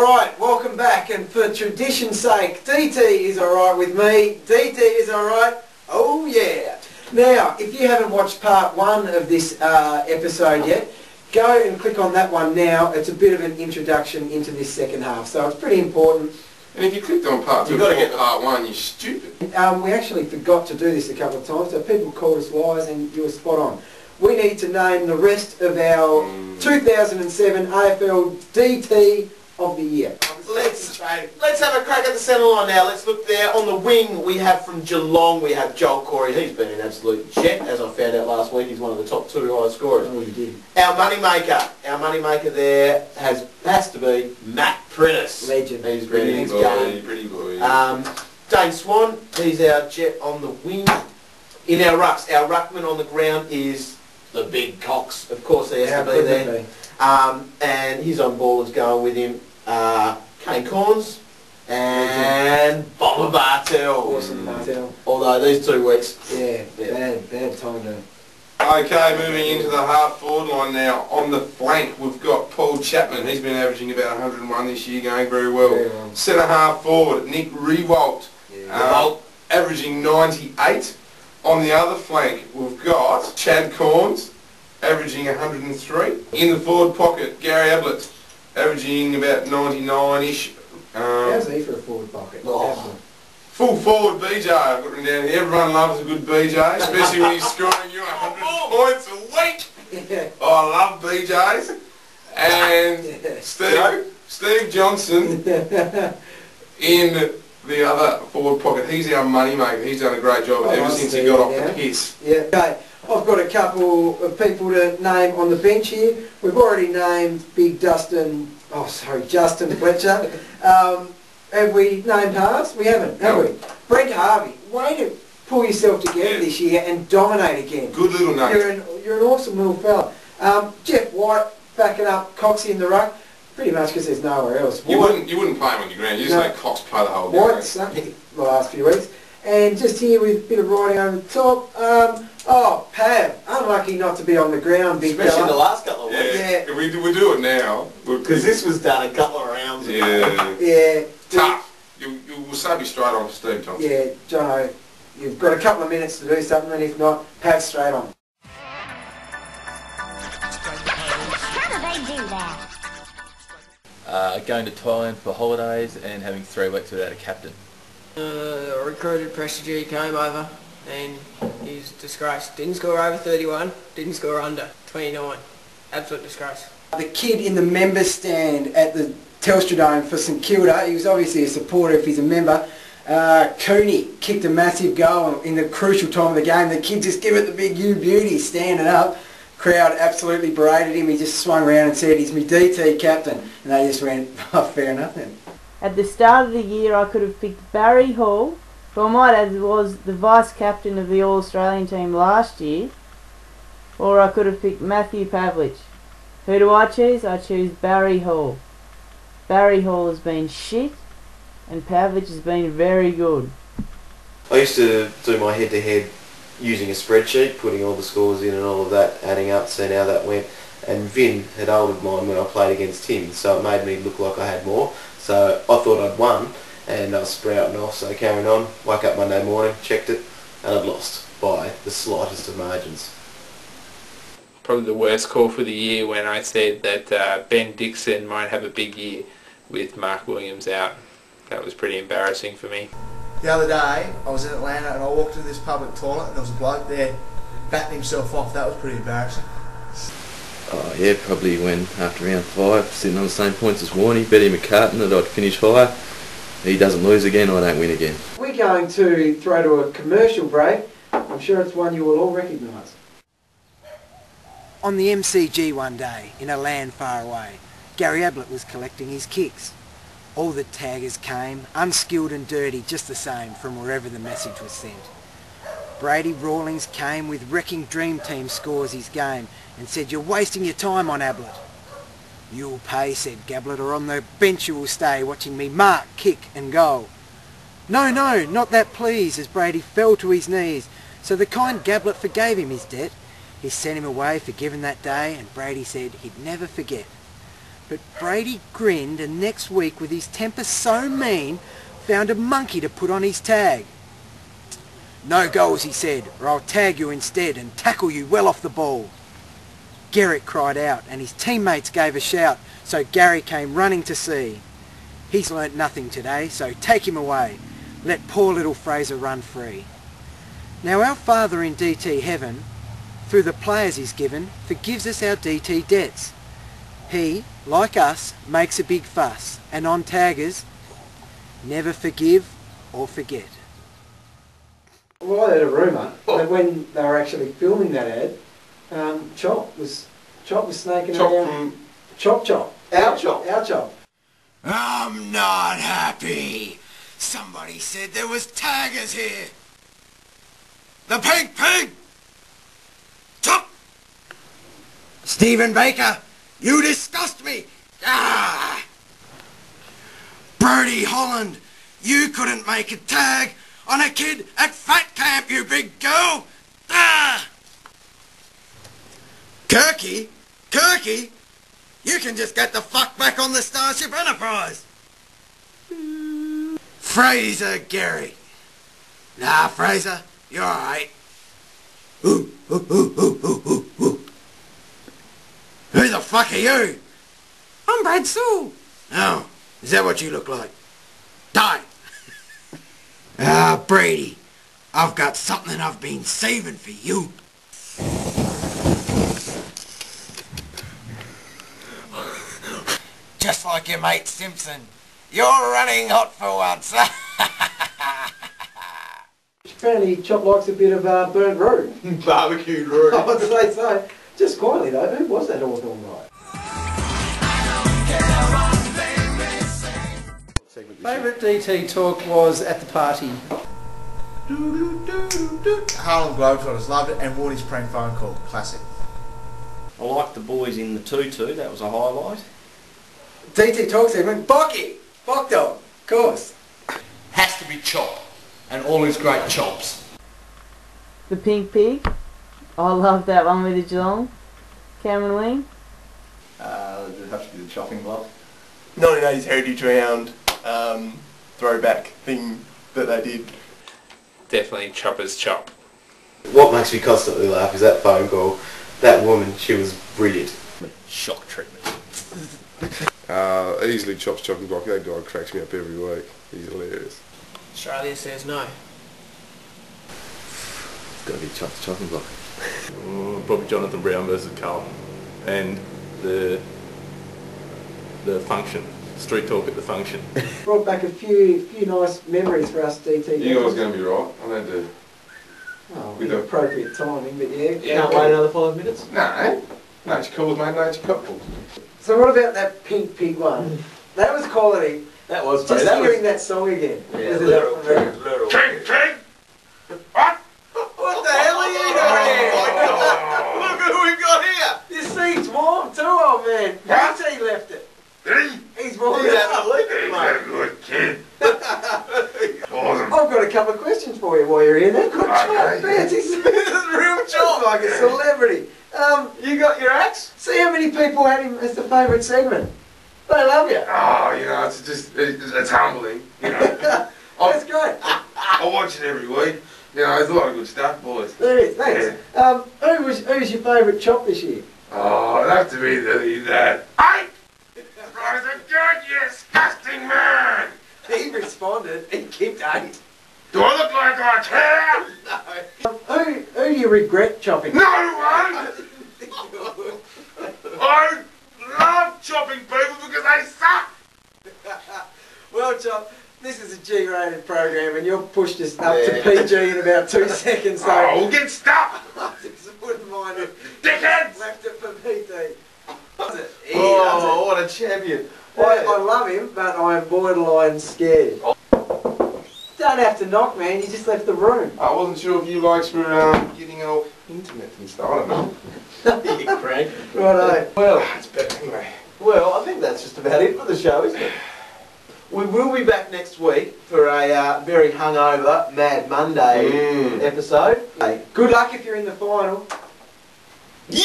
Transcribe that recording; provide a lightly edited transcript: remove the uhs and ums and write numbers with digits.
Alright, welcome back, and for tradition's sake, DT is alright with me. DT is alright. Oh yeah. Now, if you haven't watched part 1 of this episode yet, go and click on that one now. It's a bit of an introduction into this second half, so it's pretty important. And if you clicked on part 2 before part 1, you're stupid. We actually forgot to do this a couple of times, so people called us wise and you were spot on. We need to name the rest of our 2007 AFL DT of the year. Let's have a crack at the centre line now. Let's look there. On the wing, we have from Geelong, we have Joel Corey. He's been an absolute jet, as I found out last week. He's one of the top 2 high scorers. Oh, you did. Our moneymaker there has to be Matt Prentice. Legend. He's Pretty boy. Dane Swan, he's our jet on the wing. In our rucks, our ruckman on the ground is the big Cox. Of course, he has to be there. And his on ballers going with him. Kane Corns and Bobber Bartel. Awesome Bartel. Although these 2 weeks, bad time to... Okay, moving into the half forward line now. On the flank, we've got Paul Chapman. He's been averaging about 101 this year, going very well. Centre half forward, Nick Riewoldt, averaging 98. On the other flank, we've got Chad Corns, averaging 103. In the forward pocket, Gary Ablett, averaging about 99-ish. How's he for a forward pocket? Full forward BJ, I've got him down here. Everyone loves a good BJ, especially when he's scoring you 100 points a week. Yeah. Oh, I love BJs. And Steve Johnson in the other forward pocket. He's our money maker. He's done a great job ever since he got off the piss. Yeah. Okay. I've got a couple of people to name on the bench here. We've already named Big Justin Fletcher. Have we named halves? We haven't, have we? Brent Harvey, way to pull yourself together this year and dominate again. Good little nugget. You're an awesome little fella. Jeff White backing up Coxie in the ruck, pretty much because there's nowhere else. You wouldn't play him on your ground. You just let Cox play the whole game. White's the last few weeks. And just here with a bit of riding over the top, Pav, unlucky not to be on the ground, big especially in the last couple of weeks. Yeah. We do it now. Because this was done a couple of rounds ago. Yeah. Tough. You will say be straight on for Steve Thompson. Yeah, Jono, you've got a couple of minutes to do something, and if not, Pav straight on. How do they do that? Going to Thailand for holidays and having 3 weeks without a captain. Recruited Pressure G, came over and he's disgraced. Didn't score over 31, didn't score under 29. Absolute disgrace. The kid in the members stand at the Telstra Dome for St Kilda, he was obviously a supporter if he's a member. Cooney kicked a massive goal in the crucial time of the game. The kid just gave it the big U beauty, standing up. Crowd absolutely berated him. He just swung around and said, "He's my DT captain." And they just went, "Oh, fair enough then." At the start of the year I could have picked Barry Hall, who I might add was the vice-captain of the All-Australian team last year, or I could have picked Matthew Pavlich. Who do I choose? I choose Barry Hall. Barry Hall has been shit and Pavlich has been very good. I used to do my head-to-head using a spreadsheet, putting all the scores in and all of that, adding up, seeing how that went. And Vin had oldered mine when I played against him, so it made me look like I had more. So I thought I'd won, and I was sprouting off, so carrying on. Woke up Monday morning, checked it, and I'd lost by the slightest of margins. Probably the worst call for the year when I said that Ben Dixon might have a big year with Mark Williams out. That was pretty embarrassing for me. The other day, I was in Atlanta and I walked into this public toilet and there was a bloke there batting himself off. That was pretty embarrassing. Oh yeah, probably when after round 5, sitting on the same points as Warney, bet him a carton that I'd finish higher. He doesn't lose again, I don't win again. We're going to throw to a commercial break. I'm sure it's one you will all recognise. On the MCG one day, in a land far away, Gary Ablett was collecting his kicks. All the taggers came, unskilled and dirty just the same, from wherever the message was sent. Brady Rawlings came with wrecking Dream Team scores his game and said, "You're wasting your time on Ablett." "You'll pay," said Gablett, "or on the bench you will stay watching me mark, kick and goal." "No, no, not that please," as Brady fell to his knees. So the kind Gablett forgave him his debt. He sent him away forgiven that day, and Brady said he'd never forget. But Brady grinned and next week, with his temper so mean, found a monkey to put on his tag. "No goals," he said, "or I'll tag you instead and tackle you well off the ball." Garrett cried out and his teammates gave a shout, so Gary came running to see. "He's learnt nothing today, so take him away. Let poor little Fraser run free." Now our Father in DT heaven, through the players he's given, forgives us our DT debts. He, like us, makes a big fuss, and on taggers, never forgive or forget. Well, I heard a rumour that when they were actually filming that ad, Chop was snaking around. Chop. Our Chop. "I'm not happy. Somebody said there was taggers here. The pink pig! Chop! Stephen Baker, you disgust me! Ah! Brody Holland, you couldn't make a tag on a kid at fat camp, you big girl! Ah! Kirky, you can just get the fuck back on the Starship Enterprise! Fraser Gary. Nah, Fraser, you're alright. Who the fuck are you? I'm Brad Sewell. Oh, is that what you look like? Die. Brady, I've got something I've been saving for you. Just like your mate Simpson. You're running hot for once. Apparently Chop likes a bit of burnt roux. Barbecued roux. I would say so. Just quietly though, who was that Hawthorn guy? Favourite DT talk was at the party. Harlem Globetrotters, loved it, and Wardy's prank phone call, classic. I liked the boys in the tutu, that was a highlight. DT talk segment, Bocky! Bok dog, of course. Has to be Chop, and all his great chops. The pink pig. I love that one with the Geelong. Cameron Wing. It'd have to be the chopping block. 1980s Heritage Round throwback thing that they did. Definitely Chopper's Chop. What makes me constantly laugh is that phone call. That woman, she was brilliant. Shock treatment. Easily Chop's chopping block. That guy cracks me up every week. He's hilarious. Australia says no. It's got to be Chop's chopping block. Probably Jonathan Brown versus Carlton, and the function, street talk at the function. Brought back a few nice memories for us DT. You guys going to be right. I don't do. Oh, with appropriate timing, but yeah. Can't wait another 5 minutes? No. Nature calls, mate. Nature couples. So what about that pink pig one? That was quality. That was just hearing that song again. Yeah, little. Pink pig! What? What the hell are you doing here? Oh, look at who we've got here! Your seat's warm too, old man. DT left it. Did he? He's warm. He's having a leak at the He's moment. a good kid. Awesome. I've got a couple of questions for you while you're here. That good Okay. chop, fancy. This is real chop. Like a celebrity. You got your axe? See how many people had him as the favourite segment. They love you. Oh, you know, it's just, it's humbling, you know. That's great. I watch it every week. You know, there's a lot of good stuff, boys. There is, thanks. Yeah. Who's your favourite chop this year? Oh, it'd have to be that. Hey! Fraser, you disgusting man! He responded. He kicked 8. Do I look like I care? Who do you regret chopping? No one! I love chopping people because they suck! Well, Chop, this is a G-rated program and you've pushed us up to PG in about 2 seconds. So Oh, we'll get stuck! I just wouldn't mind if Dickheads! left it for PT. Oh, what a champion. I love him, but I'm borderline scared. Don't have to knock, man. You just left the room. I wasn't sure if you likes were getting all intimate and stuff. I don't know. You crank. Righto. Well, It's better anyway. well, I think that's just about it for the show, isn't it? We will be back next week for a very hungover Mad Monday episode. Good luck if you're in the final. Yeah!